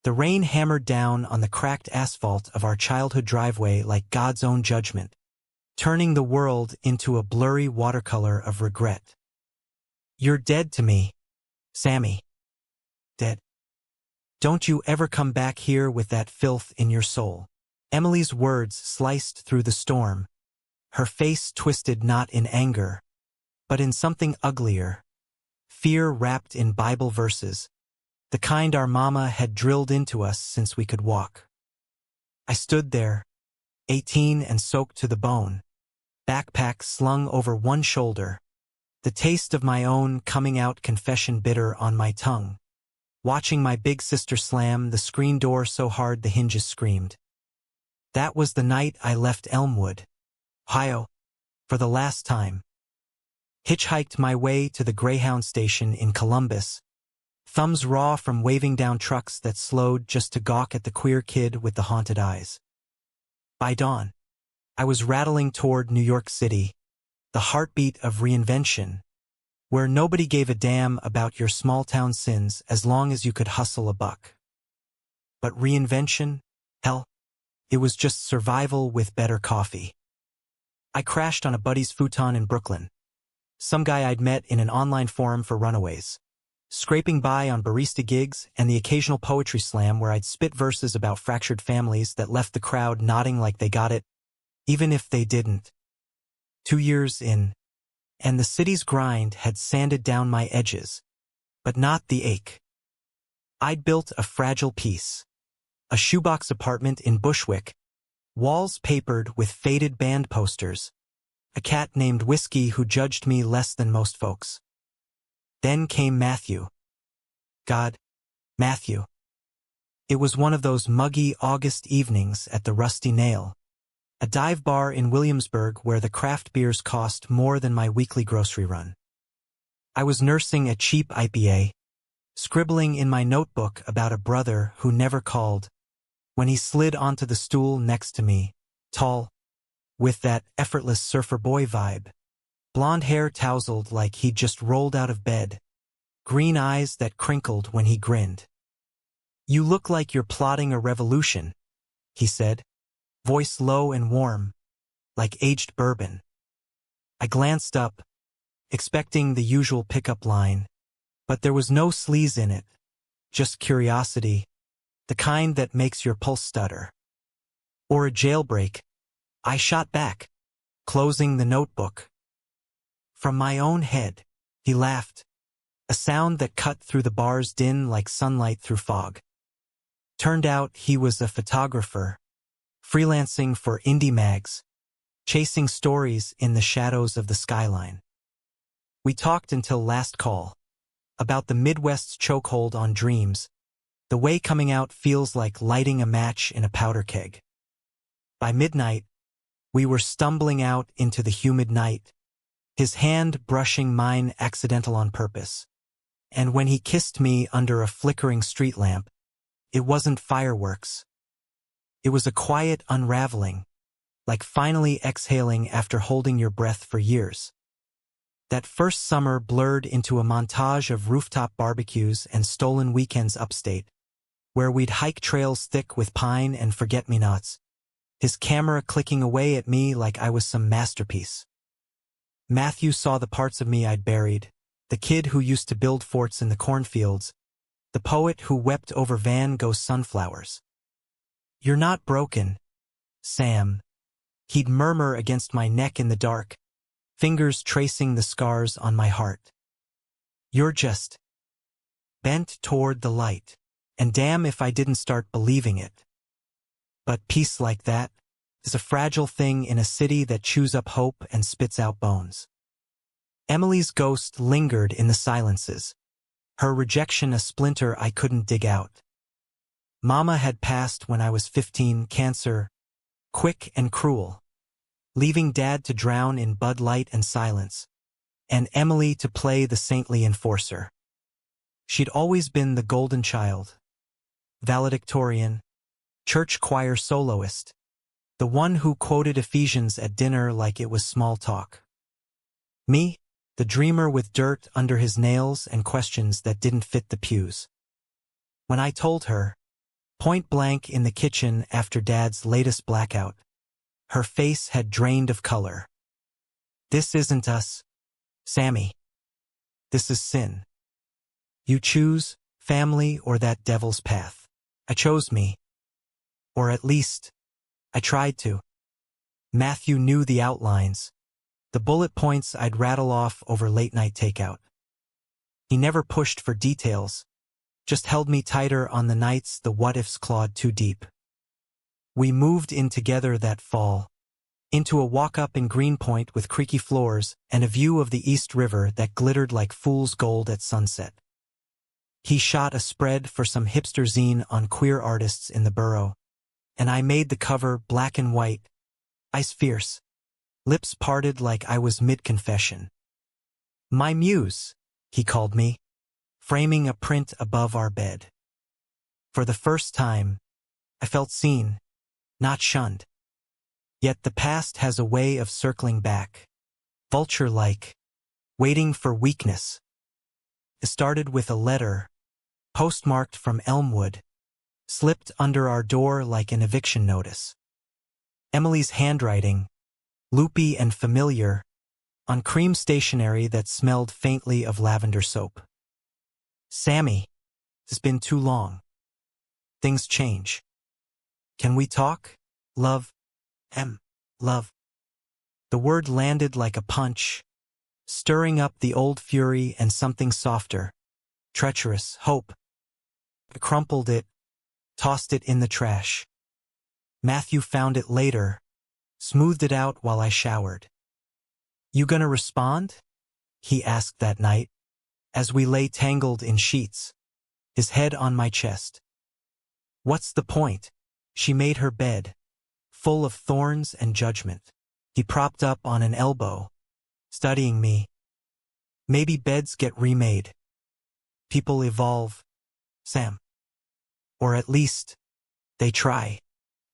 The rain hammered down on the cracked asphalt of our childhood driveway like God's own judgment, turning the world into a blurry watercolor of regret. "You're dead to me, Sammy. Dead. Don't you ever come back here with that filth in your soul." Emily's words sliced through the storm, her face twisted not in anger, but in something uglier, fear wrapped in Bible verses, the kind our mama had drilled into us since we could walk. I stood there, 18 and soaked to the bone, backpack slung over one shoulder, the taste of my own coming out confession bitter on my tongue, watching my big sister slam the screen door so hard the hinges screamed. That was the night I left Elmwood, Ohio, for the last time. Hitchhiked my way to the Greyhound station in Columbus, thumbs raw from waving down trucks that slowed just to gawk at the queer kid with the haunted eyes. By dawn, I was rattling toward New York City, the heartbeat of reinvention, where nobody gave a damn about your small-town sins as long as you could hustle a buck. But reinvention? Hell, it was just survival with better coffee. I crashed on a buddy's futon in Brooklyn, some guy I'd met in an online forum for runaways, scraping by on barista gigs and the occasional poetry slam where I'd spit verses about fractured families that left the crowd nodding like they got it, even if they didn't. 2 years in, and the city's grind had sanded down my edges, but not the ache. I'd built a fragile piece, a shoebox apartment in Bushwick, walls papered with faded band posters, a cat named Whiskey who judged me less than most folks. Then came Matthew. God, Matthew. It was one of those muggy August evenings at the Rusty Nail, a dive bar in Williamsburg where the craft beers cost more than my weekly grocery run. I was nursing a cheap IPA, scribbling in my notebook about a brother who never called, when he slid onto the stool next to me, tall, with that effortless surfer boy vibe, blonde hair tousled like he'd just rolled out of bed, green eyes that crinkled when he grinned. "You look like you're plotting a revolution," he said, voice low and warm, like aged bourbon. I glanced up, expecting the usual pickup line, but there was no sleaze in it, just curiosity, the kind that makes your pulse stutter. "Or a jailbreak," I shot back, closing the notebook. "From my own head," he laughed, a sound that cut through the bar's din like sunlight through fog. Turned out he was a photographer, freelancing for indie mags, chasing stories in the shadows of the skyline. We talked until last call, about the Midwest's chokehold on dreams, the way coming out feels like lighting a match in a powder keg. By midnight, we were stumbling out into the humid night, his hand brushing mine accidental on purpose. And when he kissed me under a flickering street lamp, it wasn't fireworks. It was a quiet unraveling, like finally exhaling after holding your breath for years. That first summer blurred into a montage of rooftop barbecues and stolen weekends upstate, where we'd hike trails thick with pine and forget-me-nots, his camera clicking away at me like I was some masterpiece. Matthew saw the parts of me I'd buried, the kid who used to build forts in the cornfields, the poet who wept over Van Gogh's sunflowers. "You're not broken, Sam," he'd murmur against my neck in the dark, fingers tracing the scars on my heart. "You're just bent toward the light, and damn if I didn't start believing it. But peace like that is a fragile thing in a city that chews up hope and spits out bones." Emily's ghost lingered in the silences, her rejection a splinter I couldn't dig out. Mama had passed when I was 15, cancer, quick and cruel, leaving Dad to drown in Bud Light and silence, and Emily to play the saintly enforcer. She'd always been the golden child, valedictorian, church choir soloist, the one who quoted Ephesians at dinner like it was small talk. Me, the dreamer with dirt under his nails and questions that didn't fit the pews. When I told her, Point blank in the kitchen after Dad's latest blackout. Her face had drained of color. This isn't us, Sammy. This is sin. You choose family or that devil's path. I chose me. Or at least, I tried to. Matthew knew the outlines, the bullet points I'd rattle off over late-night takeout. He never pushed for details, just held me tighter on the nights the what-ifs clawed too deep. We moved in together that fall, into a walk-up in Greenpoint with creaky floors and a view of the East River that glittered like fool's gold at sunset. He shot a spread for some hipster zine on queer artists in the borough, and I made the cover black and white, ice fierce, lips parted like I was mid-confession. My muse, he called me, framing a print above our bed. For the first time, I felt seen, not shunned. Yet the past has a way of circling back, vulture-like, waiting for weakness. It started with a letter, postmarked from Elmwood, slipped under our door like an eviction notice. Emily's handwriting, loopy and familiar, on cream stationery that smelled faintly of lavender soap. Sammy, it's been too long. Things change. Can we talk? Love. Love. The word landed like a punch, stirring up the old fury and something softer, treacherous, hope. I crumpled it, tossed it in the trash. Matthew found it later, smoothed it out while I showered. You gonna respond? He asked that night, as we lay tangled in sheets, his head on my chest. What's the point? She made her bed, full of thorns and judgment. He propped up on an elbow, studying me. Maybe beds get remade. People evolve, Sam. Or at least, they try.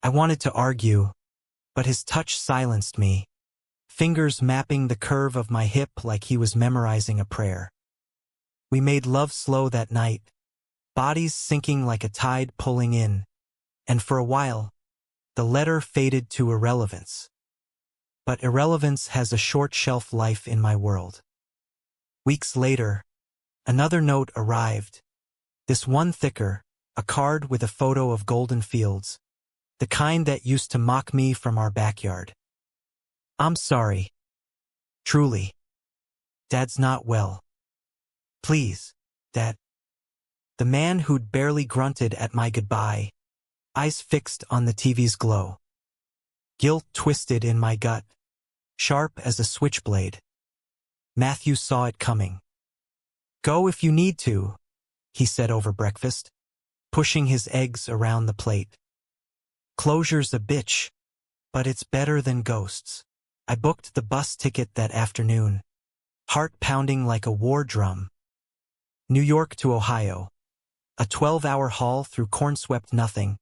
I wanted to argue, but his touch silenced me, fingers mapping the curve of my hip like he was memorizing a prayer. We made love slow that night, bodies sinking like a tide pulling in, and for a while, the letter faded to irrelevance. But irrelevance has a short shelf life in my world. Weeks later, another note arrived, this one thicker, a card with a photo of golden fields, the kind that used to mock me from our backyard. I'm sorry. Truly. Dad's not well. Please, Dad. The man who'd barely grunted at my goodbye, eyes fixed on the TV's glow. Guilt twisted in my gut, sharp as a switchblade. Matthew saw it coming. Go if you need to, he said over breakfast, pushing his eggs around the plate. Closure's a bitch, but it's better than ghosts. I booked the bus ticket that afternoon, heart pounding like a war drum. New York to Ohio, a 12-hour haul through corn-swept nothing,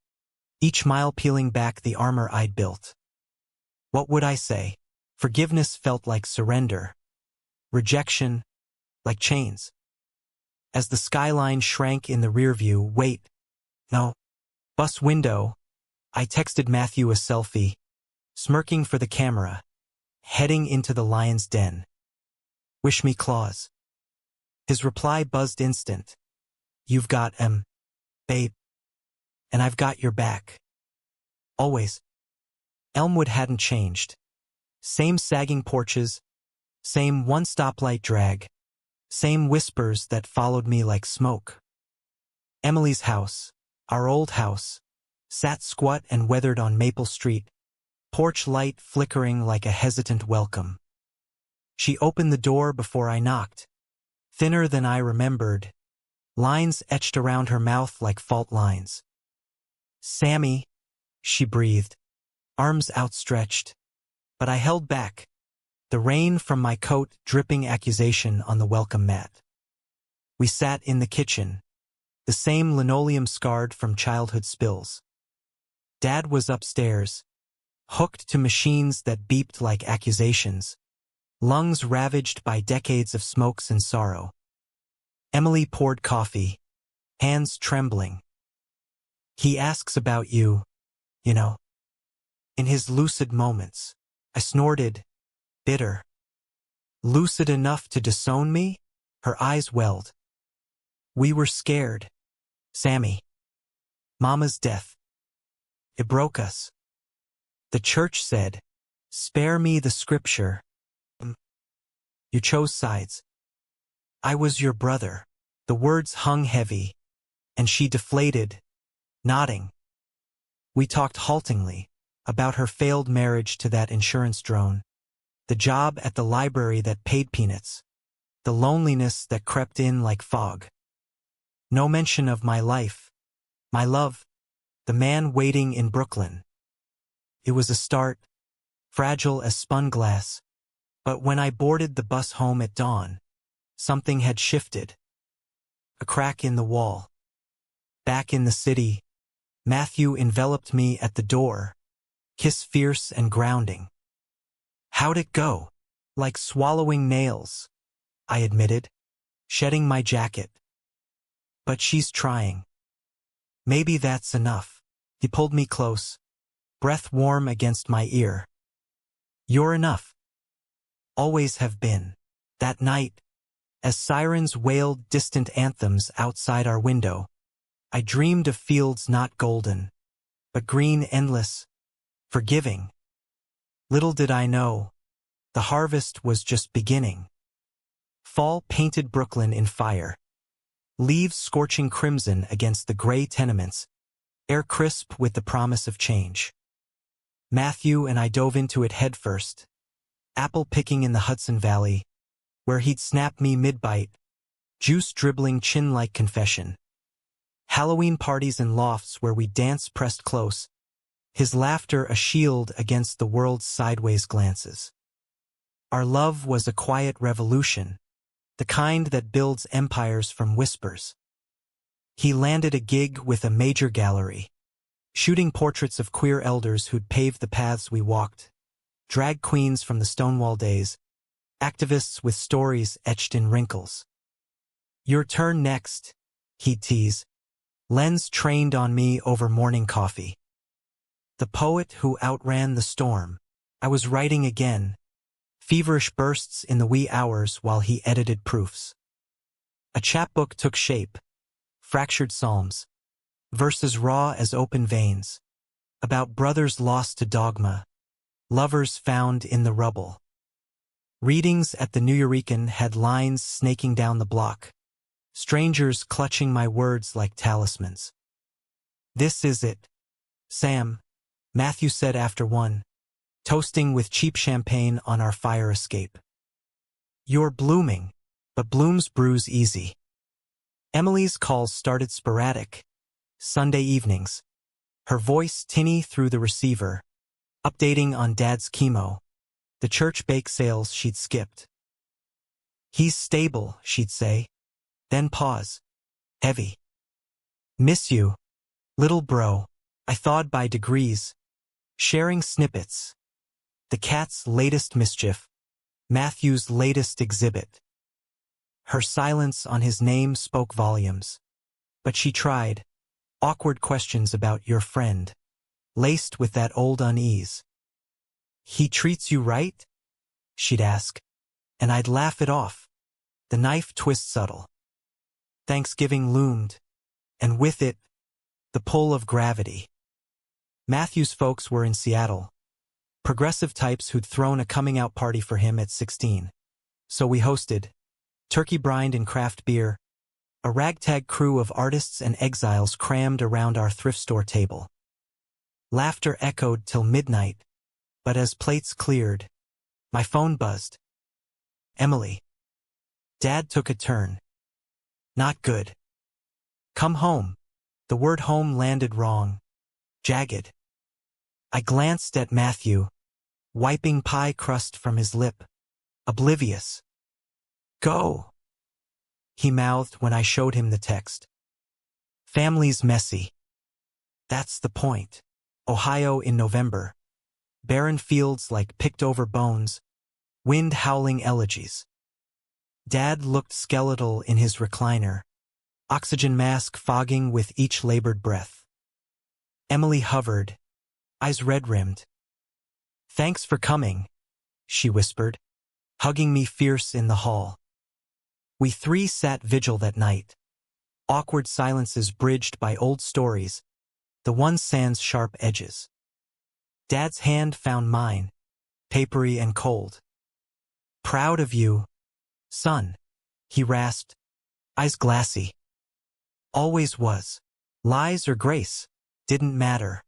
each mile peeling back the armor I'd built. What would I say? Forgiveness felt like surrender. Rejection, like chains. As the skyline shrank in the rearview, wait, no, bus window, I texted Matthew a selfie, smirking for the camera, heading into the lion's den. Wish me claws. His reply buzzed instant. You've got babe. And I've got your back. Always. Elmwood hadn't changed. Same sagging porches, same one-stoplight drag, same whispers that followed me like smoke. Emily's house, our old house, sat squat and weathered on Maple Street, porch light flickering like a hesitant welcome. She opened the door before I knocked, thinner than I remembered, lines etched around her mouth like fault lines. Sammy, she breathed, arms outstretched, but I held back, the rain from my coat dripping accusation on the welcome mat. We sat in the kitchen, the same linoleum scarred from childhood spills. Dad was upstairs, hooked to machines that beeped like accusations, lungs ravaged by decades of smokes and sorrow. Emily poured coffee, hands trembling. He asks about you, you know. In his lucid moments. I snorted, bitter. Lucid enough to disown me? Her eyes welled. We were scared. Sammy. Mama's death. It broke us. The church said, spare me the scripture. You chose sides. I was your brother. The words hung heavy, and she deflated, nodding. We talked haltingly about her failed marriage to that insurance drone, the job at the library that paid peanuts, the loneliness that crept in like fog. No mention of my life, my love, the man waiting in Brooklyn. It was a start, fragile as spun glass, but when I boarded the bus home at dawn, something had shifted. A crack in the wall. Back in the city, Matthew enveloped me at the door, kiss fierce and grounding. How'd it go? Like swallowing nails, I admitted, shedding my jacket. But she's trying. Maybe that's enough. He pulled me close, breath warm against my ear. You're enough. Always have been. That night, as sirens wailed distant anthems outside our window, I dreamed of fields not golden, but green, endless, forgiving. Little did I know, the harvest was just beginning. Fall painted Brooklyn in fire. Leaves scorching crimson against the gray tenements, air crisp with the promise of change. Matthew and I dove into it headfirst, apple picking in the Hudson Valley, where he'd snap me mid-bite, juice dribbling chin-like confession. Halloween parties and lofts where we danced pressed close, his laughter a shield against the world's sideways glances. Our love was a quiet revolution, the kind that builds empires from whispers. He landed a gig with a major gallery, shooting portraits of queer elders who'd paved the paths we walked, drag queens from the Stonewall days, activists with stories etched in wrinkles. Your turn next, he'd tease, lens trained on me over morning coffee. The poet who outran the storm. I was writing again, feverish bursts in the wee hours while he edited proofs. A chapbook took shape, fractured psalms, verses raw as open veins, about brothers lost to dogma, lovers found in the rubble. Readings at the Nuyorican had lines snaking down the block, strangers clutching my words like talismans. This is it, Sam, Matthew said after one, toasting with cheap champagne on our fire escape. You're blooming, but blooms bruise easy. Emily's calls started sporadic, Sunday evenings, her voice tinny through the receiver, updating on Dad's chemo, the church bake sales she'd skipped. He's stable, she'd say, then pause, heavy. Miss you, little bro, I thawed by degrees, sharing snippets. The cat's latest mischief, Matthew's latest exhibit. Her silence on his name spoke volumes. But she tried, awkward questions about your friend, laced with that old unease. He treats you right? She'd ask, and I'd laugh it off, the knife twist subtle. Thanksgiving loomed, and with it, the pull of gravity. Matthew's folks were in Seattle, progressive types who'd thrown a coming-out party for him at 16. So we hosted, turkey brined in craft beer, a ragtag crew of artists and exiles crammed around our thrift store table. Laughter echoed till midnight, but as plates cleared, my phone buzzed. Emily. Dad took a turn. Not good. Come home. The word home landed wrong, jagged. I glanced at Matthew, wiping pie crust from his lip, oblivious. Go, he mouthed when I showed him the text. Family's messy. That's the point. Ohio in November. Barren fields like picked-over bones, wind howling elegies. Dad looked skeletal in his recliner, oxygen mask fogging with each labored breath. Emily hovered, eyes red-rimmed. "Thanks for coming," she whispered, hugging me fierce in the hall. We three sat vigil that night, awkward silences bridged by old stories, the one sans sharp edges. Dad's hand found mine, papery and cold. "Proud of you, son," he rasped, eyes glassy. "Always was. Lies or grace, didn't matter."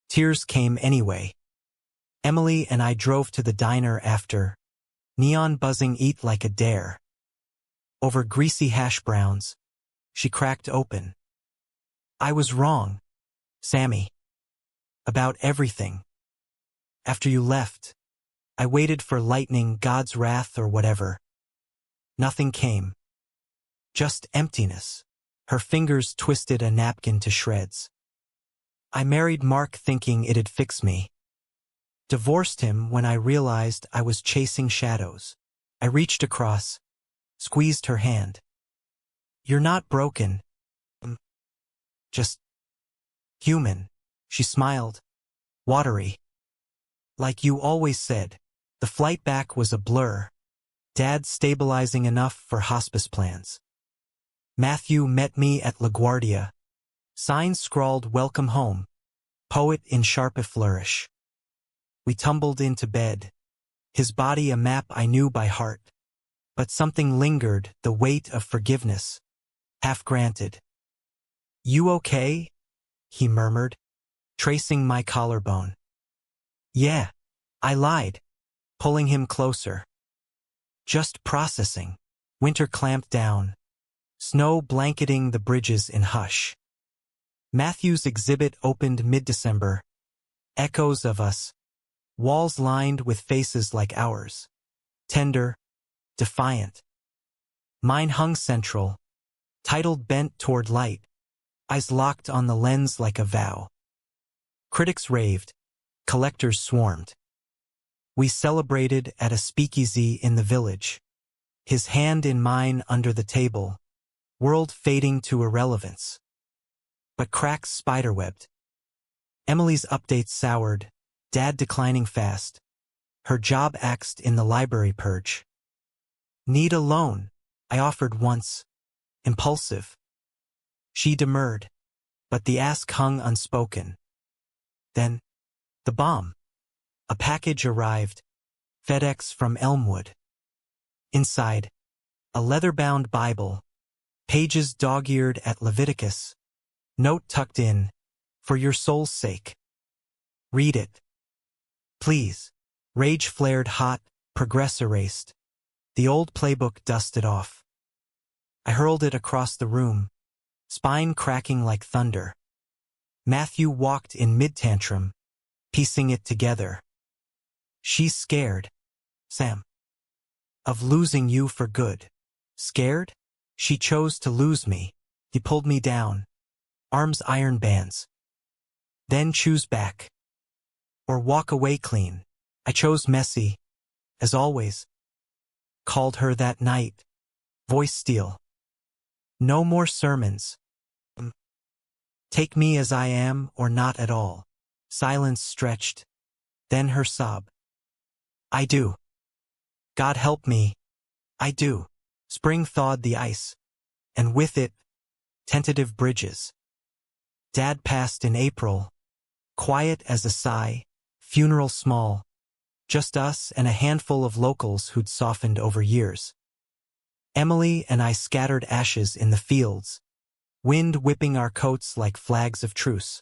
Tears came anyway. Emily and I drove to the diner after, neon buzzing eat like a dare. Over greasy hash browns, she cracked open. "I was wrong, Sammy. About everything. After you left, I waited for lightning, God's wrath or whatever. Nothing came. Just emptiness." Her fingers twisted a napkin to shreds. "I married Mark thinking it'd fix me. Divorced him when I realized I was chasing shadows." I reached across, squeezed her hand. "You're not broken. Just human." She smiled, watery. "Like you always said." The flight back was a blur, Dad stabilizing enough for hospice plans. Matthew met me at LaGuardia. Signs scrawled "Welcome home," poet in sharp flourish. We tumbled into bed, his body a map I knew by heart. But something lingered, the weight of forgiveness, half granted. "You okay?" he murmured, tracing my collarbone. "Yeah," I lied, pulling him closer. "Just processing." Winter clamped down, snow blanketing the bridges in hush. Matthew's exhibit opened mid-December. Echoes of us, walls lined with faces like ours. Tender, defiant. Mine hung central, title bent toward light, eyes locked on the lens like a vow. Critics raved, collectors swarmed. We celebrated at a speakeasy in the village, his hand in mine under the table, world fading to irrelevance. But cracks spiderwebbed. Emily's updates soured, Dad declining fast. Her job axed in the library purge. "Need a loan," I offered once, impulsive. She demurred, but the ask hung unspoken. Then, the bomb. A package arrived, FedEx from Elmwood. Inside, a leather-bound Bible, pages dog-eared at Leviticus, note tucked in, "For your soul's sake. Read it. Please." Rage flared hot, progress erased. The old playbook dusted off. I hurled it across the room, spine cracking like thunder. Matthew walked in mid-tantrum, piecing it together. "She's scared, Sam. Of losing you for good." "Scared?" "She chose to lose me." He pulled me down, arms iron bands. "Then choose back. Or walk away clean." I chose messy, as always. Called her that night, voice steel. "No more sermons. Take me as I am or not at all." Silence stretched, then her sob. "I do. God help me, I do." Spring thawed the ice, and with it, tentative bridges. Dad passed in April, quiet as a sigh, funeral small, just us and a handful of locals who'd softened over years. Emily and I scattered ashes in the fields, wind whipping our coats like flags of truce.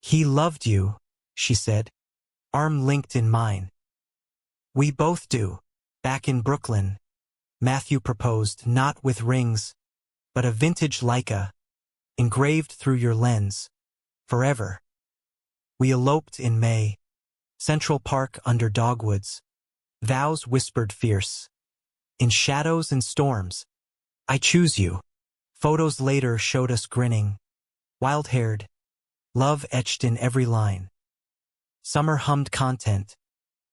"He loved you," she said, arm linked in mine. "We both do." Back in Brooklyn, Matthew proposed, not with rings, but a vintage Leica, engraved through your lens, forever. We eloped in May, Central Park under dogwoods, vows whispered fierce. In shadows and storms, "I choose you." Photos later showed us grinning, wild-haired, love etched in every line. Summer hummed content,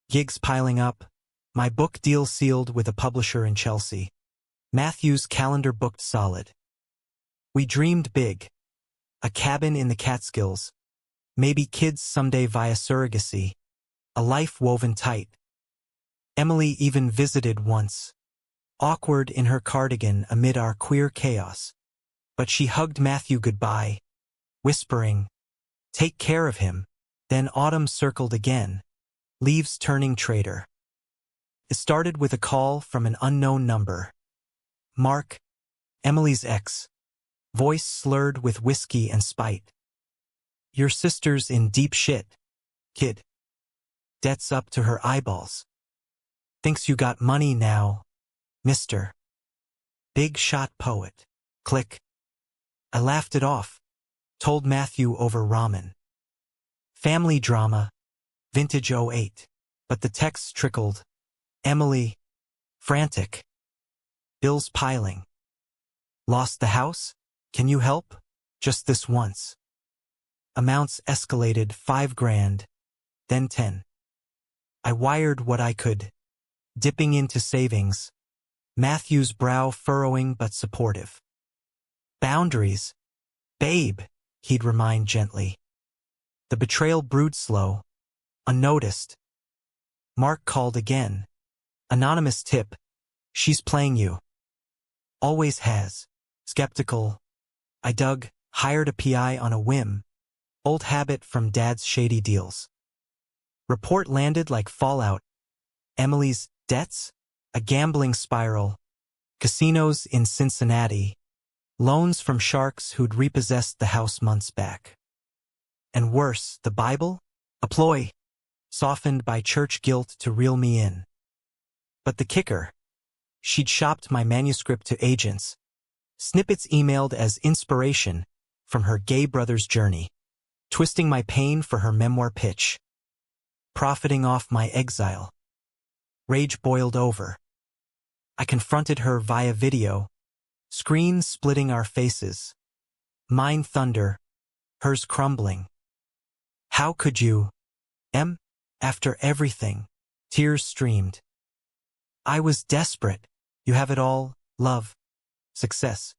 gigs piling up, my book deal sealed with a publisher in Chelsea. Matthew's calendar booked solid. We dreamed big, a cabin in the Catskills, maybe kids someday via surrogacy, a life woven tight. Emily even visited once, awkward in her cardigan amid our queer chaos. But she hugged Matthew goodbye, whispering, "Take care of him." Then autumn circled again, leaves turning traitor. It started with a call from an unknown number. Mark, Emily's ex, voice slurred with whiskey and spite. "Your sister's in deep shit, kid. Debt's up to her eyeballs. Thinks you got money now, mister. Big shot poet." Click. I laughed it off, told Matthew over ramen. Family drama, vintage '08. But the texts trickled. Emily, frantic. Bills piling. "Lost the house? Can you help? Just this once." Amounts escalated, 5 grand, then 10. I wired what I could, dipping into savings, Matthew's brow furrowing but supportive. "Boundaries, babe," he'd remind gently. The betrayal brewed slow, unnoticed. Mark called again. Anonymous tip, "She's playing you." Always has. Skeptical. I dug, hired a PI on a whim. Old habit from Dad's shady deals. Report landed like fallout. Emily's debts? A gambling spiral. Casinos in Cincinnati. Loans from sharks who'd repossessed the house months back. And worse, the Bible? A ploy, softened by church guilt to reel me in. But the kicker? She'd shopped my manuscript to agents. Snippets emailed as inspiration from her gay brother's journey. Twisting my pain for her memoir pitch. Profiting off my exile. Rage boiled over. I confronted her via video, screen splitting our faces. Mine thunder, hers crumbling. "How could you, Em? After everything?" Tears streamed. "I was desperate. You have it all, love, success.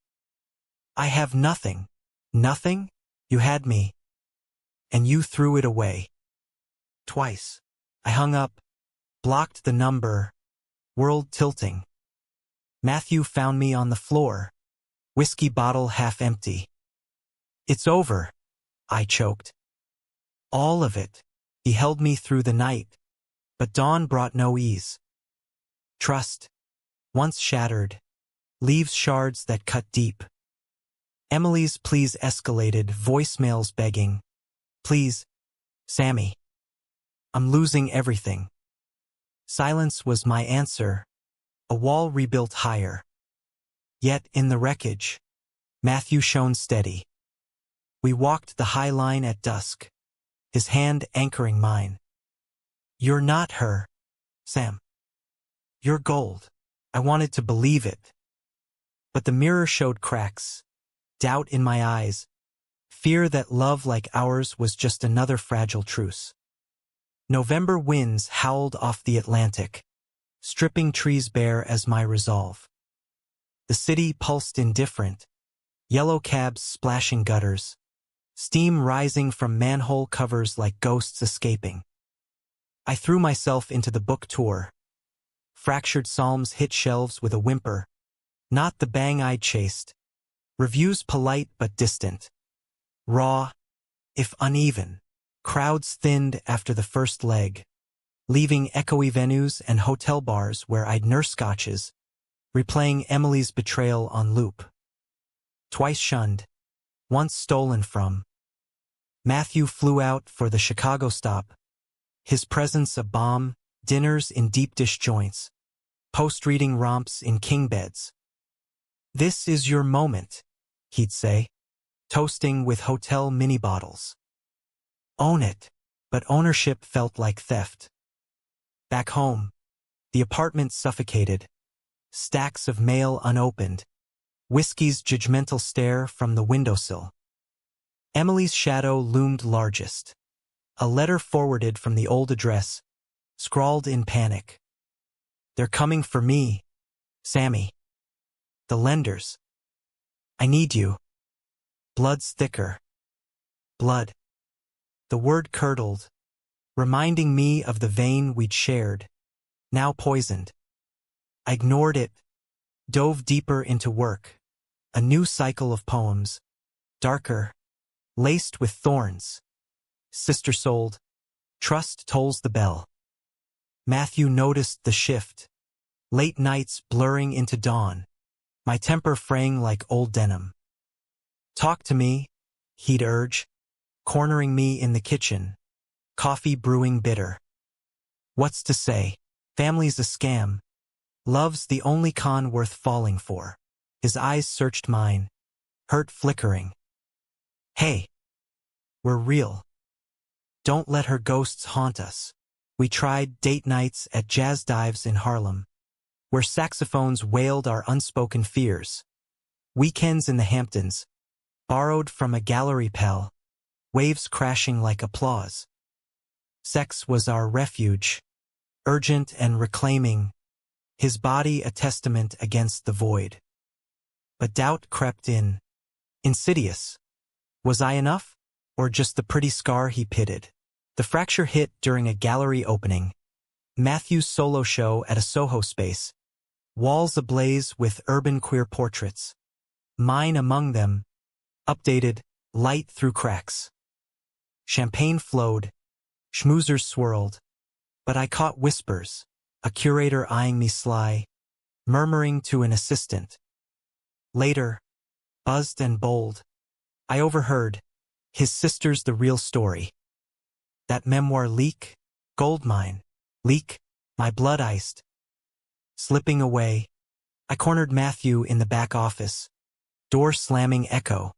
I have nothing. Nothing? You had me. And you threw it away." Twice. I hung up, blocked the number, world tilting. Matthew found me on the floor, whiskey bottle half empty. "It's over," I choked. "All of it." He held me through the night, but dawn brought no ease. Trust, once shattered, leaves shards that cut deep. Emily's pleas escalated, voicemails begging, "Please, Sammy. I'm losing everything." Silence was my answer, a wall rebuilt higher. Yet in the wreckage, Matthew shone steady. We walked the high line at dusk, his hand anchoring mine. "You're not her, Sam. You're gold." I wanted to believe it. But the mirror showed cracks, doubt in my eyes, fear that love like ours was just another fragile truce. November winds howled off the Atlantic, stripping trees bare as my resolve. The city pulsed indifferent, yellow cabs splashing gutters, steam rising from manhole covers like ghosts escaping. I threw myself into the book tour. Fractured Psalms hit shelves with a whimper, not the bang I'd chased. Reviews polite but distant. Raw, if uneven. Crowds thinned after the first leg, leaving echoey venues and hotel bars where I'd nurse scotches, replaying Emily's betrayal on loop. Twice shunned, once stolen from. Matthew flew out for the Chicago stop, his presence a bomb, dinners in deep dish joints, post-reading romps in king beds. "This is your moment," he'd say, toasting with hotel mini bottles. Own it, but ownership felt like theft. Back home, the apartment suffocated, stacks of mail unopened, whiskey's judgmental stare from the windowsill. Emily's shadow loomed largest. A letter forwarded from the old address, scrawled in panic. "They're coming for me, Sammy. The lenders. I need you." Blood's thicker. Blood. The word curdled, reminding me of the vein we'd shared, now poisoned. I ignored it, dove deeper into work, a new cycle of poems, darker, laced with thorns. Sister-souled, trust tolls the bell. Matthew noticed the shift, late nights blurring into dawn, my temper fraying like old denim. Talk to me, he'd urge, cornering me in the kitchen, coffee brewing bitter. What's to say? Family's a scam. Love's the only con worth falling for. His eyes searched mine, hurt flickering. Hey, we're real. Don't let her ghosts haunt us. We tried date nights at jazz dives in Harlem, where saxophones wailed our unspoken fears. Weekends in the Hamptons, borrowed from a gallery pal, waves crashing like applause. Sex was our refuge, urgent and reclaiming, his body a testament against the void. But doubt crept in, insidious. Was I enough, or just the pretty scar he pitted? The fracture hit during a gallery opening, Matthew's solo show at a Soho space, walls ablaze with urban queer portraits, mine among them, updated, light through cracks. Champagne flowed, schmoozers swirled, but I caught whispers, a curator eyeing me sly, murmuring to an assistant. Later, buzzed and bold, I overheard, his sister's the real story. That memoir leak, goldmine, leak, my blood iced. Slipping away, I cornered Matthew in the back office, door slamming echo.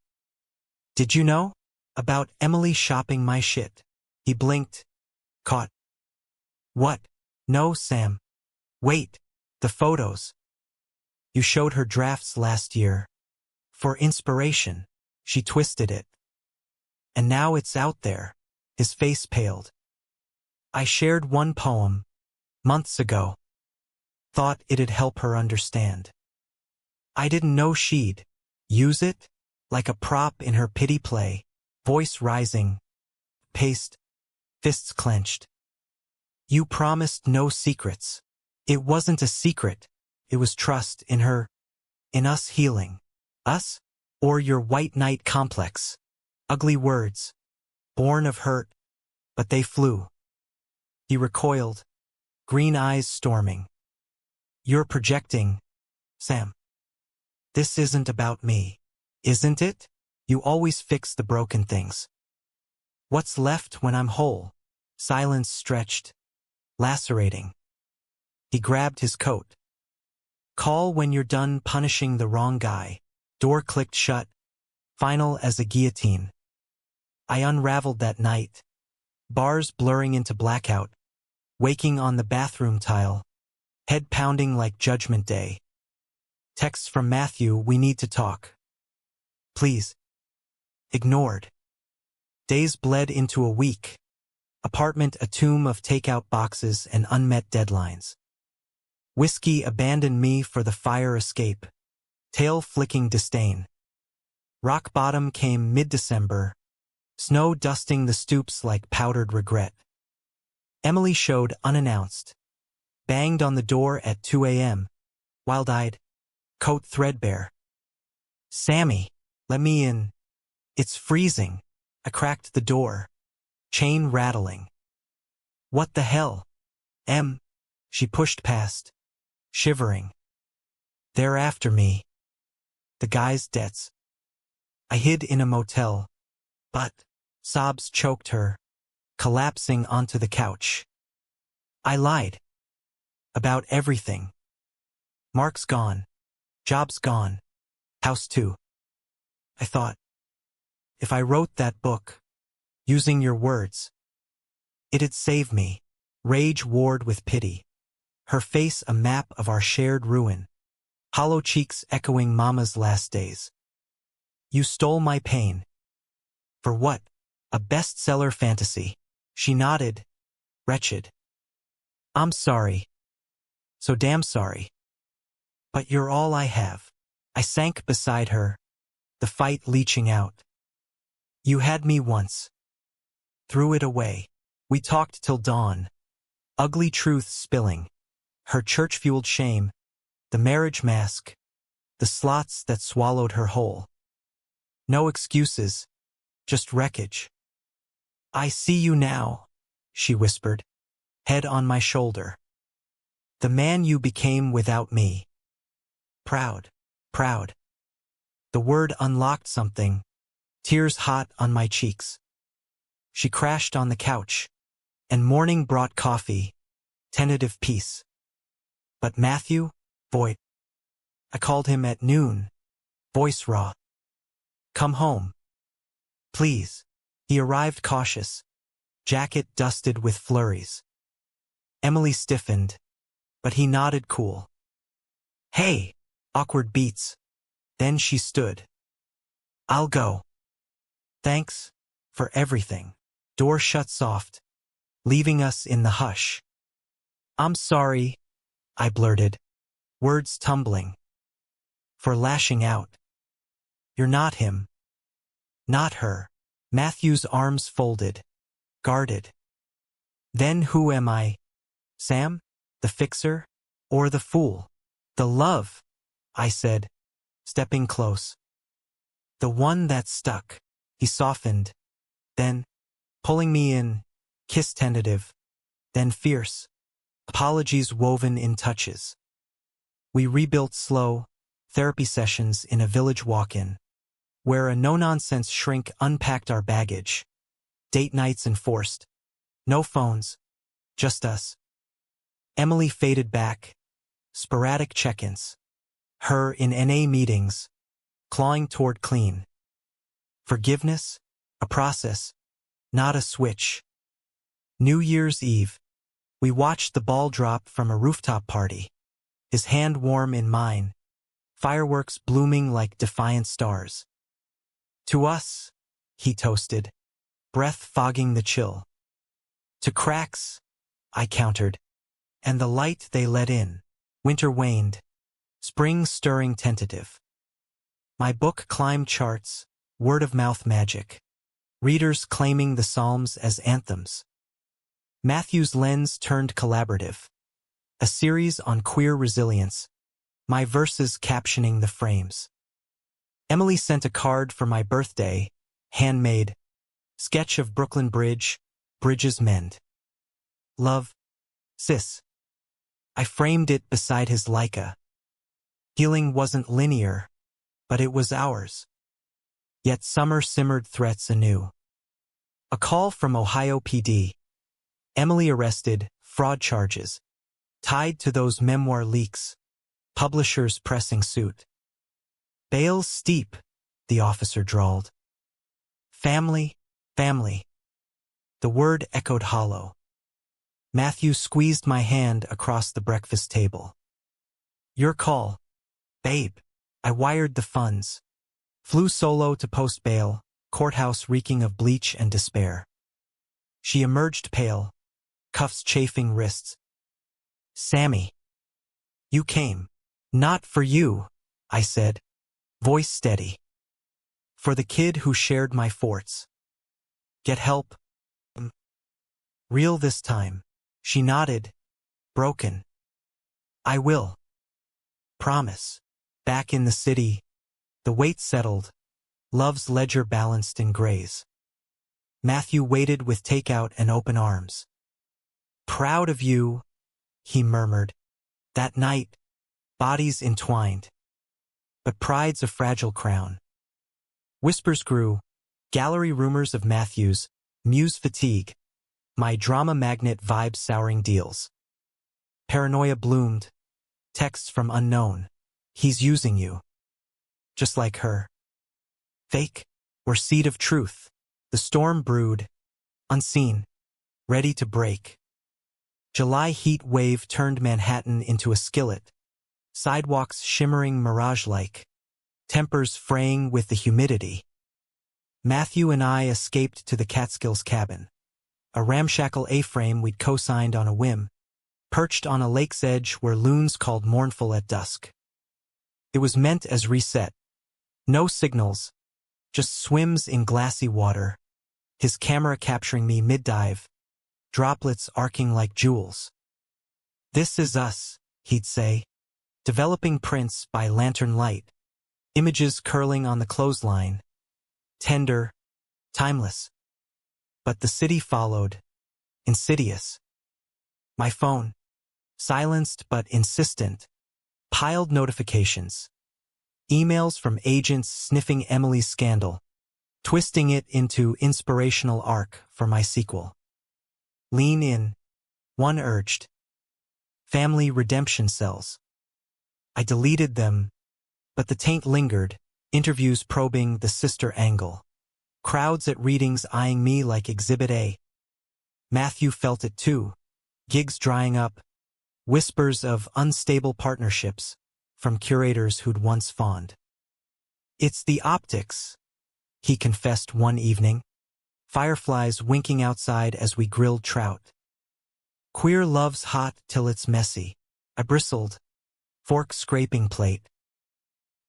Did you know? About Emily shopping my shit. He blinked, caught. What? No, Sam. Wait, the photos. You showed her drafts last year. For inspiration, she twisted it. And now it's out there. His face paled. I shared one poem, months ago. Thought it'd help her understand. I didn't know she'd use it, like a prop in her pity play, voice rising, paced, fists clenched. You promised no secrets. It wasn't a secret. It was trust in her, in us healing. Us? Or your white knight complex. Ugly words, born of hurt, but they flew. He recoiled, green eyes storming. You're projecting, Sam. This isn't about me, isn't it? You always fix the broken things. What's left when I'm whole? Silence stretched, lacerating. He grabbed his coat. Call when you're done punishing the wrong guy. Door clicked shut, final as a guillotine. I unraveled that night, bars blurring into blackout, waking on the bathroom tile, head pounding like Judgment Day. Texts from Matthew, we need to talk. Please. Ignored. Days bled into a week. Apartment a tomb of takeout boxes and unmet deadlines. Whiskey abandoned me for the fire escape. Tail flicking disdain. Rock bottom came mid-December. Snow dusting the stoops like powdered regret. Emily showed unannounced. Banged on the door at 2 a.m. Wild-eyed. Coat threadbare. Sammy, let me in. It's freezing. I cracked the door. Chain rattling. What the hell? Em. She pushed past. Shivering. They're after me. The guy's debts. I hid in a motel. But sobs choked her, collapsing onto the couch. I lied. About everything. Mark's gone. Job's gone. House too. I thought, if I wrote that book, using your words, it'd save me. Rage warred with pity. Her face a map of our shared ruin. Hollow cheeks echoing Mama's last days. You stole my pain. For what? A bestseller fantasy. She nodded, wretched. I'm sorry. So damn sorry. But you're all I have. I sank beside her, the fight leaching out. You had me once. Threw it away. We talked till dawn. Ugly truths spilling. Her church-fueled shame. The marriage mask. The slots that swallowed her whole. No excuses. Just wreckage. I see you now, she whispered, head on my shoulder. The man you became without me. Proud, proud. The word unlocked something, tears hot on my cheeks. She crashed on the couch, and morning brought coffee, tentative peace. But Matthew, void. I called him at noon, voice raw. Come home. Please. He arrived cautious, jacket dusted with flurries. Emily stiffened, but he nodded cool. Hey, awkward beats. Then she stood. I'll go. Thanks for everything. Door shut soft, leaving us in the hush. I'm sorry, I blurted, words tumbling. For lashing out. You're not him. Not her. Matthew's arms folded, guarded. Then who am I? Sam? The fixer? Or the fool? The love, I said, stepping close. The one that stuck. He softened, then, pulling me in, kiss tentative, then fierce, apologies woven in touches. We rebuilt slow, therapy sessions in a village walk-in, where a no-nonsense shrink unpacked our baggage. Date nights enforced. No phones. Just us. Emily faded back. Sporadic check-ins. Her in NA meetings. Clawing toward clean. Forgiveness? A process. Not a switch. New Year's Eve. We watched the ball drop from a rooftop party. His hand warm in mine. Fireworks blooming like defiant stars. To us, he toasted, breath fogging the chill. To cracks, I countered, and the light they let in. Winter waned, spring stirring tentative. My book climbed charts, word-of-mouth magic, readers claiming the Psalms as anthems. Matthew's lens turned collaborative, a series on queer resilience, my verses captioning the frames. Emily sent a card for my birthday, handmade, sketch of Brooklyn Bridge, bridges mend. Love, sis. I framed it beside his Leica. Healing wasn't linear, but it was ours. Yet summer simmered threats anew. A call from Ohio PD. Emily arrested, fraud charges. Tied to those memoir leaks. Publishers pressing suit. Bail steep, the officer drawled. Family, family. The word echoed hollow. Matthew squeezed my hand across the breakfast table. Your call, babe. I wired the funds. Flew solo to post bail, courthouse reeking of bleach and despair. She emerged pale, cuffs chafing wrists. Sammy. You came. Not for you, I said. Voice steady. For the kid who shared my forts. Get help. Real this time. She nodded. Broken. I will. Promise. Back in the city. The weight settled. Love's ledger balanced in grays. Matthew waited with takeout and open arms. Proud of you, he murmured. That night, bodies entwined. But pride's a fragile crown. Whispers grew, gallery rumors of Matthew's, muse fatigue, my drama magnet vibe souring deals. Paranoia bloomed, texts from unknown, he's using you. Just like her. Fake, or seed of truth, the storm brewed, unseen, ready to break. July heat wave turned Manhattan into a skillet, sidewalks shimmering mirage-like, tempers fraying with the humidity. Matthew and I escaped to the Catskills cabin, a ramshackle A-frame we'd co-signed on a whim, perched on a lake's edge where loons called mournful at dusk. It was meant as reset. No signals, just swims in glassy water, his camera capturing me mid-dive, droplets arcing like jewels. "This is us," he'd say, developing prints by lantern light, images curling on the clothesline, tender, timeless. But the city followed, insidious. My phone, silenced but insistent, piled notifications. Emails from agents sniffing Emily's scandal, twisting it into inspirational arc for my sequel. "Lean in," one urged. "Family redemption cells." I deleted them, but the taint lingered, interviews probing the sister angle. Crowds at readings eyeing me like Exhibit A. Matthew felt it too. Gigs drying up, whispers of unstable partnerships from curators who'd once fawned. "It's the optics," he confessed one evening, fireflies winking outside as we grilled trout. "Queer love's hot till it's messy," I bristled, fork scraping plate.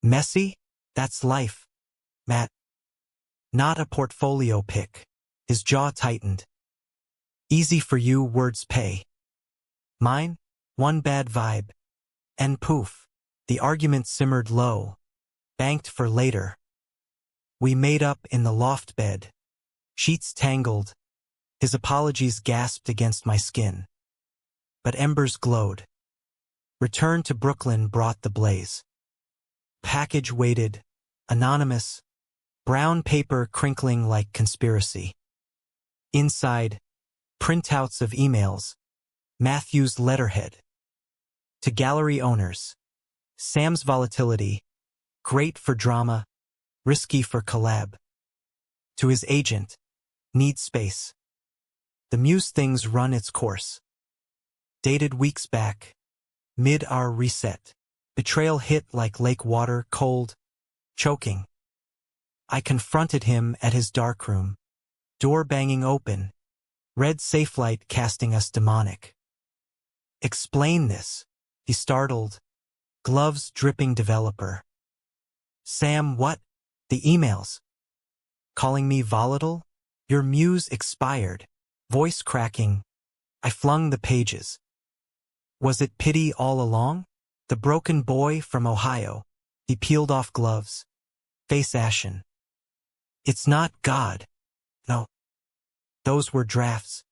"Messy? That's life, Matt. Not a portfolio pick." His jaw tightened. "Easy for you, words pay. Mine? One bad vibe. And poof." The argument simmered low, banked for later. We made up in the loft bed. Sheets tangled. His apologies gasped against my skin. But embers glowed. Return to Brooklyn brought the blaze. Package waited, anonymous, brown paper crinkling like conspiracy. Inside, printouts of emails, Matthew's letterhead. To gallery owners, Sam's volatility, great for drama, risky for collab. To his agent, need space. The muse thing's run its course. Dated weeks back, mid our reset. Betrayal hit like lake water, cold, choking. I confronted him at his darkroom, door banging open, red safe light casting us demonic. "Explain this," he startled, gloves dripping developer. "Sam, what? The emails. Calling me volatile? Your muse expired." Voice cracking, I flung the pages. Was it pity all along? The broken boy from Ohio. He peeled off gloves, face ashen. "It's not God. No. Those were drafts.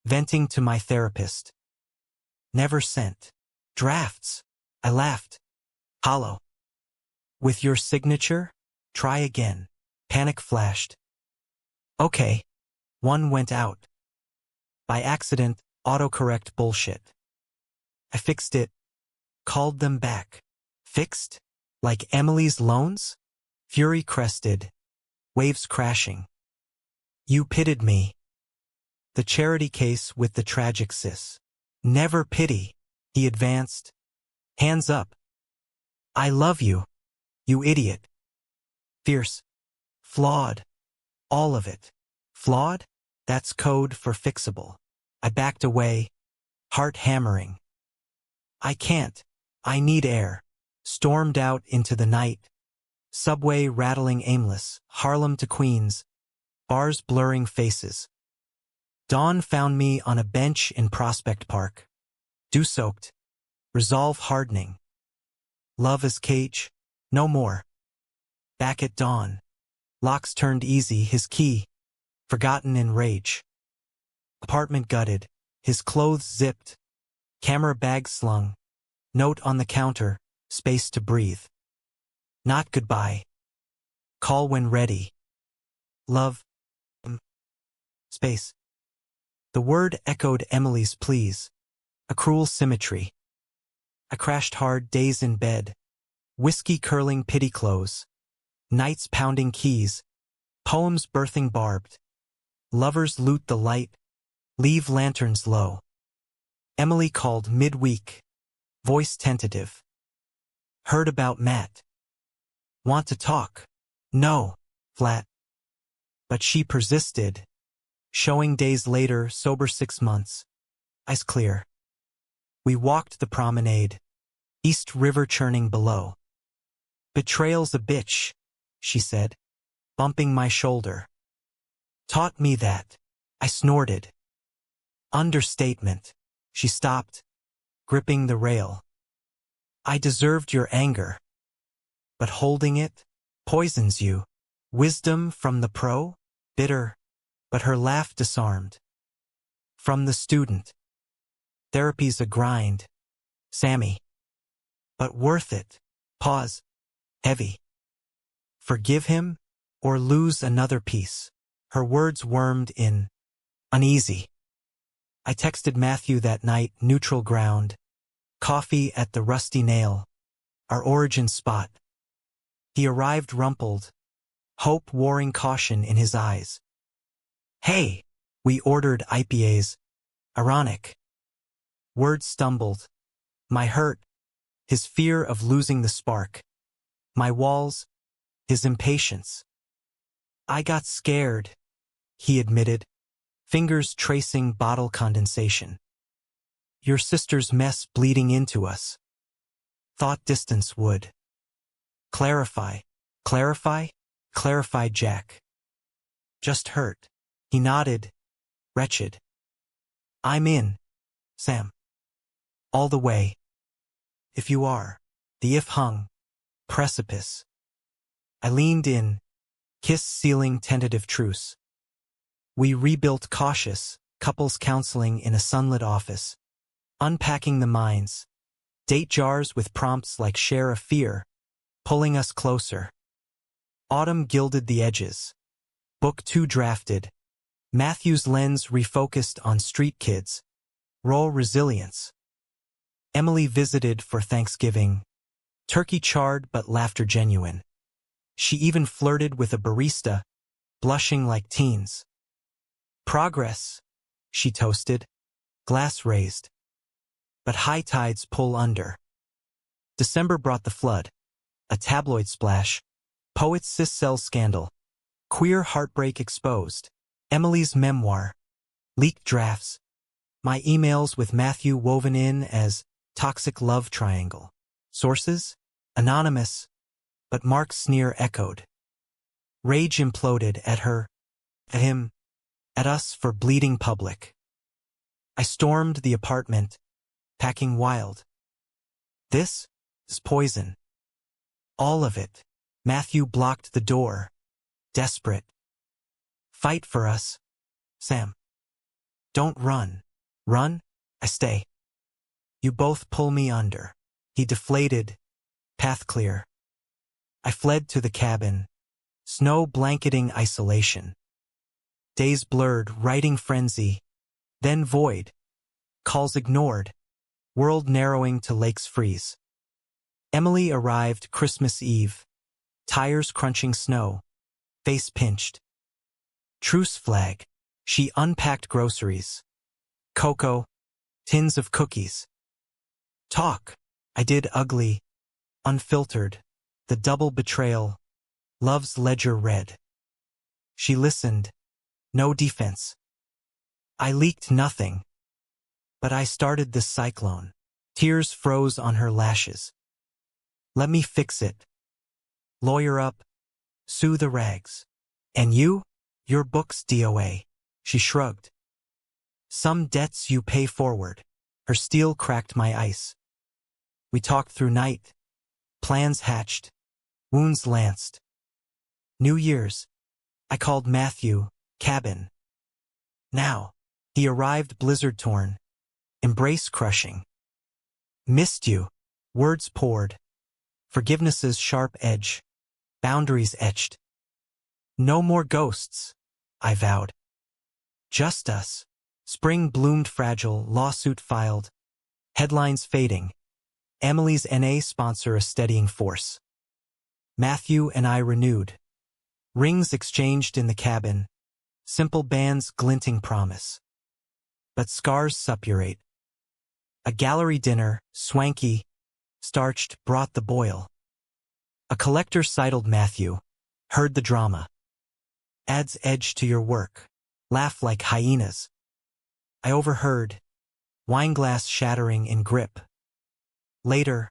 Venting to my therapist. Never sent. Drafts." I laughed. "Hollow. With your signature? Try again." Panic flashed. "Okay." One went out. By accident, autocorrect bullshit. I fixed it. Called them back. Fixed? Like Emily's loans? Fury crested. Waves crashing. "You pitted me." The charity case with the tragic sis. "Never pity." He advanced. Hands up. "I love you, you idiot." Fierce. Flawed. All of it. Flawed? That's code for fixable. I backed away, heart hammering. "I can't. I need air." Stormed out into the night. Subway rattling aimless, Harlem to Queens, bars blurring faces. Dawn found me on a bench in Prospect Park. Dew-soaked. Resolve hardening. Love as cage? No more. Back at dawn. Locks turned easy, his key. Forgotten in rage. Apartment gutted. His clothes zipped. Camera bag slung. Note on the counter. Space to breathe. Not goodbye. Call when ready. Love. Space. The word echoed Emily's pleas. A cruel symmetry. I crashed hard, days in bed. Whiskey curling pity clothes. Nights pounding keys. Poems birthing barbed. Lovers loot the light. Leave lanterns low. Emily called midweek. Voice tentative. "Heard about Matt. Want to talk?" "No." Flat. But she persisted. Showing days later, sober 6 months. Eyes clear. We walked the promenade. East River churning below. "Betrayal's a bitch," she said. bumping my shoulder. Taught me that. I snorted. Understatement. She stopped, gripping the rail. I deserved your anger. But holding it poisons you. Wisdom from the pro? Bitter, but her laugh disarmed. From the student. Therapy's a grind. Sammy. But worth it. Pause. Heavy. Forgive him, or lose another piece. Her words wormed in. Uneasy. I texted Matthew that night, neutral ground. Coffee at the Rusty Nail. Our origin spot. He arrived rumpled. Hope warring caution in his eyes. Hey, we ordered IPAs. Ironic. Words stumbled. My hurt. His fear of losing the spark. My walls. His impatience. I got scared, he admitted, fingers tracing bottle condensation. Your sister's mess bleeding into us. Thought distance would. Clarify. Clarify? Clarified Jack. Just hurt. He nodded. Wretched. I'm in, Sam. All the way. If you are. The if hung. Precipice. I leaned in. Kiss sealing tentative truce. We rebuilt cautious, couples counseling in a sunlit office. Unpacking the minds. Date jars with prompts like share a fear. Pulling us closer. Autumn gilded the edges. Book 2 drafted. Matthew's lens refocused on street kids. Role resilience. Emily visited for Thanksgiving. Turkey charred but laughter genuine. She even flirted with a barista, blushing like teens. Progress, she toasted, glass raised. But high tides pull under. December brought the flood. A tabloid splash. Poet's cis-cell scandal. Queer heartbreak exposed. Emily's memoir. Leaked drafts. My emails with Matthew woven in as toxic love triangle. Sources? Anonymous. But Mark's sneer echoed. Rage imploded at her, at him, at us for bleeding public. I stormed the apartment, packing wild. This is poison. All of it. Matthew blocked the door, desperate. Fight for us, Sam. Don't run. Run, I stay. You both pull me under. He deflated, path clear. I fled to the cabin, snow blanketing isolation. Days blurred, writing frenzy, then void. Calls ignored, world narrowing to lakes freeze. Emily arrived Christmas Eve, tires crunching snow, face pinched. Truce flag, she unpacked groceries. Cocoa, tins of cookies. Talk, I did ugly, unfiltered. The double betrayal, love's ledger read. She listened, no defense. I leaked nothing. But I started this cyclone. Tears froze on her lashes. Let me fix it. Lawyer up, sue the rags. And you? Your book's DOA. She shrugged. Some debts you pay forward. Her steel cracked my ice. We talked through night. Plans hatched. Wounds lanced. New Year's. I called Matthew, cabin. Now. He arrived blizzard-torn. Embrace crushing. Missed you. Words poured. Forgiveness's sharp edge. Boundaries etched. No more ghosts, I vowed. Just us. Spring bloomed fragile, lawsuit filed. Headlines fading. Emily's NA sponsor a steadying force. Matthew and I renewed. Rings exchanged in the cabin. Simple bands glinting promise. But scars suppurate. A gallery dinner, swanky, starched, brought the boil. A collector sidled Matthew, heard the drama. Adds edge to your work. Laugh like hyenas. I overheard. Wineglass shattering in grip. Later,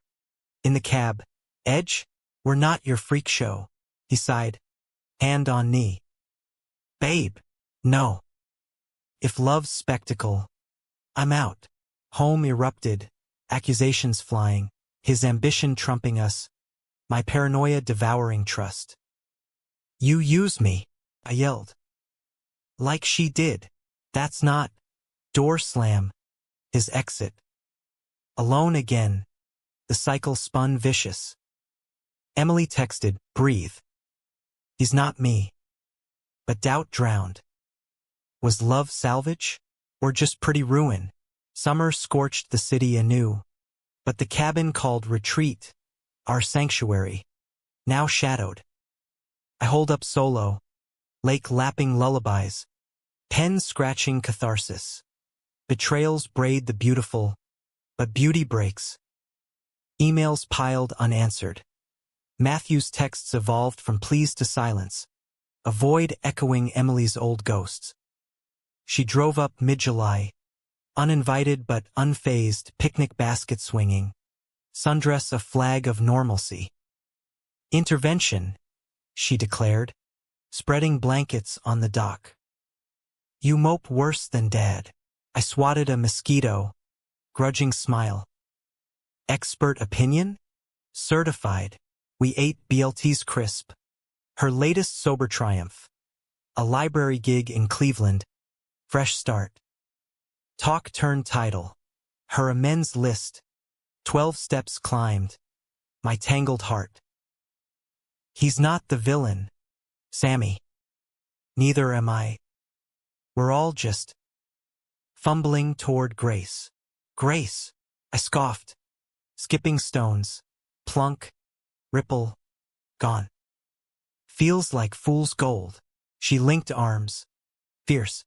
in the cab, Edge? We're not your freak show, he sighed. Hand on knee. Babe. No. If love's spectacle, I'm out. Home erupted, accusations flying, his ambition trumping us, my paranoia devouring trust. You use me, I yelled. Like she did. That's not. Door slam. His exit. Alone again. The cycle spun vicious. Emily texted, breathe. He's not me. But doubt drowned. Was love salvage? Or just pretty ruin? Summer scorched the city anew. But the cabin called retreat, our sanctuary, now shadowed. I hold up solo, lake lapping lullabies, pen scratching catharsis. Betrayals braid the beautiful, but beauty breaks. Emails piled unanswered. Matthew's texts evolved from pleas to silence, a void echoing Emily's old ghosts. She drove up mid-July, uninvited but unfazed, picnic basket swinging, sundress a flag of normalcy. Intervention, she declared, spreading blankets on the dock. You mope worse than Dad. I swatted a mosquito, grudging smile. Expert opinion? Certified. We ate BLT's crisp. Her latest sober triumph. A library gig in Cleveland. Fresh start. Talk turned title. Her amends list. 12 steps climbed. My tangled heart. He's not the villain, Sammy. Neither am I. We're all just fumbling toward grace. Grace, I scoffed. Skipping stones. Plunk. Ripple. Gone. Feels like fool's gold. She linked arms. Fierce.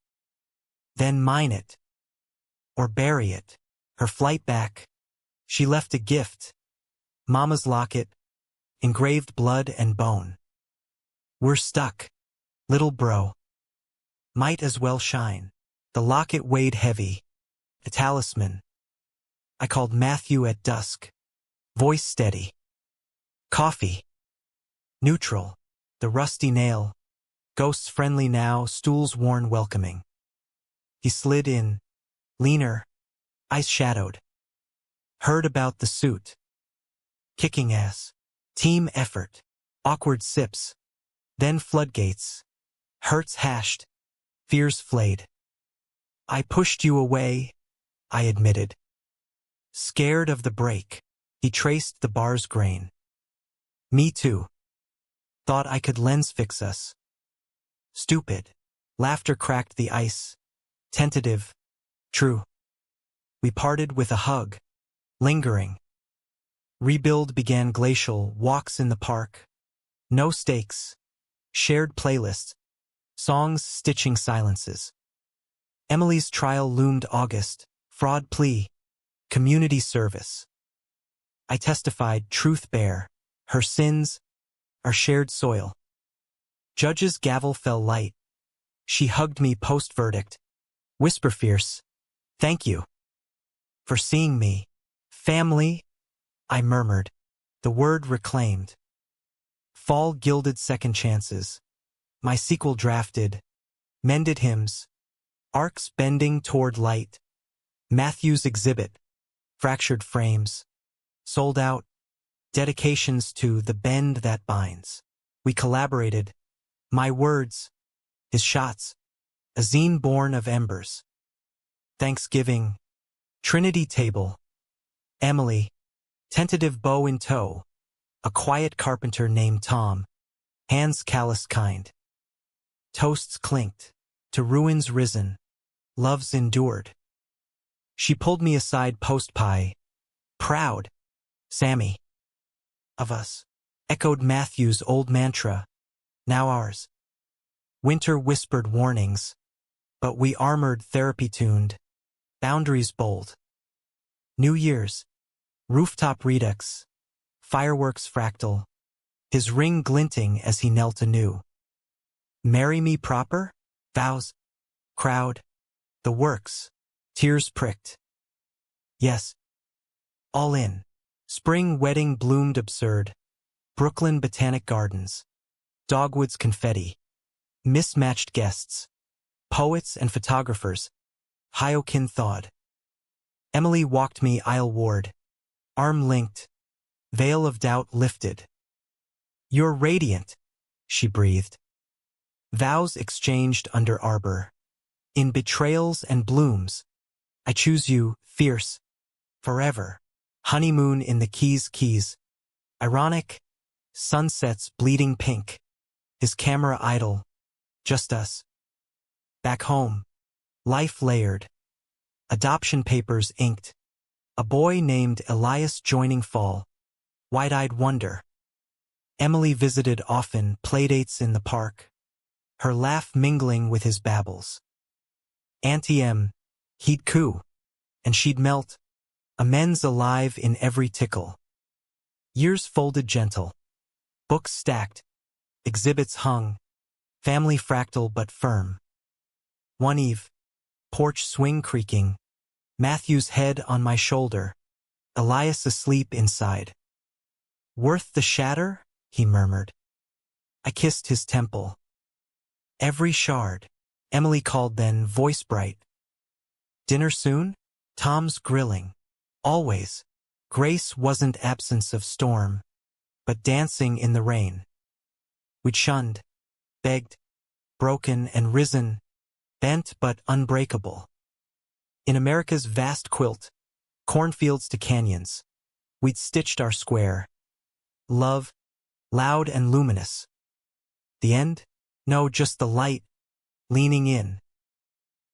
Then mine it. Or bury it. Her flight back. She left a gift. Mama's locket. Engraved blood and bone. We're stuck. Little bro. Might as well shine. The locket weighed heavy. A talisman. I called Matthew at dusk. Voice steady. Coffee. Neutral. The rusty nail. Ghosts friendly now, stools worn welcoming. He slid in. Leaner. Eyes shadowed. Heard about the suit. Kicking ass. Team effort. Awkward sips. Then floodgates. Hurts hashed. Fears flayed. I pushed you away, I admitted. Scared of the break. He traced the bar's grain. Me too. Thought I could lens fix us. Stupid. Laughter cracked the ice. Tentative. True. We parted with a hug. Lingering. Rebuild began glacial, walks in the park. No stakes. Shared playlists. Songs stitching silences. Emily's trial loomed August. Fraud plea. Community service. I testified truth bare. Her sins. Our shared soil. Judge's gavel fell light. She hugged me post-verdict. Whisper fierce. Thank you. For seeing me. Family. I murmured. The word reclaimed. Fall gilded second chances. My sequel drafted. Mended hymns. Arcs bending toward light. Matthew's exhibit. Fractured frames. Sold out. Dedications to the bend that binds. We collaborated. My words. His shots. A zine born of embers. Thanksgiving. Trinity table. Emily. Tentative bow in tow. A quiet carpenter named Tom. Hands callous kind. Toasts clinked. To ruins risen. Loves endured. She pulled me aside post-pie. Proud. Sammy. Of us. Echoed Matthew's old mantra. Now ours. Winter whispered warnings. But we armored therapy-tuned. Boundaries bold. New Year's. Rooftop redux. Fireworks fractal. His ring glinting as he knelt anew. Marry me proper? Vows. Crowd. The works. Tears pricked. Yes. All in. Spring wedding bloomed absurd. Brooklyn Botanic Gardens. dogwoods confetti, mismatched guests, poets and photographers, Hyokin thawed. Emily walked me aisle-ward, arm linked, veil of doubt lifted. You're radiant, she breathed. Vows exchanged under arbor. In betrayals and blooms, I choose you, fierce, forever. Honeymoon in the Keys. Ironic, sunsets bleeding pink. His camera idle, just us. Back home, life layered. Adoption papers inked. A boy named Elias joining fall. Wide-eyed wonder. Emily visited often, playdates in the park. Her laugh mingling with his babbles. Auntie M, he'd coo, and she'd melt. Amends alive in every tickle. Years folded gentle. Books stacked. Exhibits hung. Family fractal but firm. One eve, porch swing creaking. Matthew's head on my shoulder. Elias asleep inside. Worth the shatter? He murmured. I kissed his temple. Every shard. Emily called then, voice bright. Dinner soon? Tom's grilling. Always. Grace wasn't absence of storm, but dancing in the rain. We'd shunned, begged, broken and risen, bent but unbreakable. In America's vast quilt, cornfields to canyons, we'd stitched our square. Love, loud and luminous. The end? No, just the light, leaning in.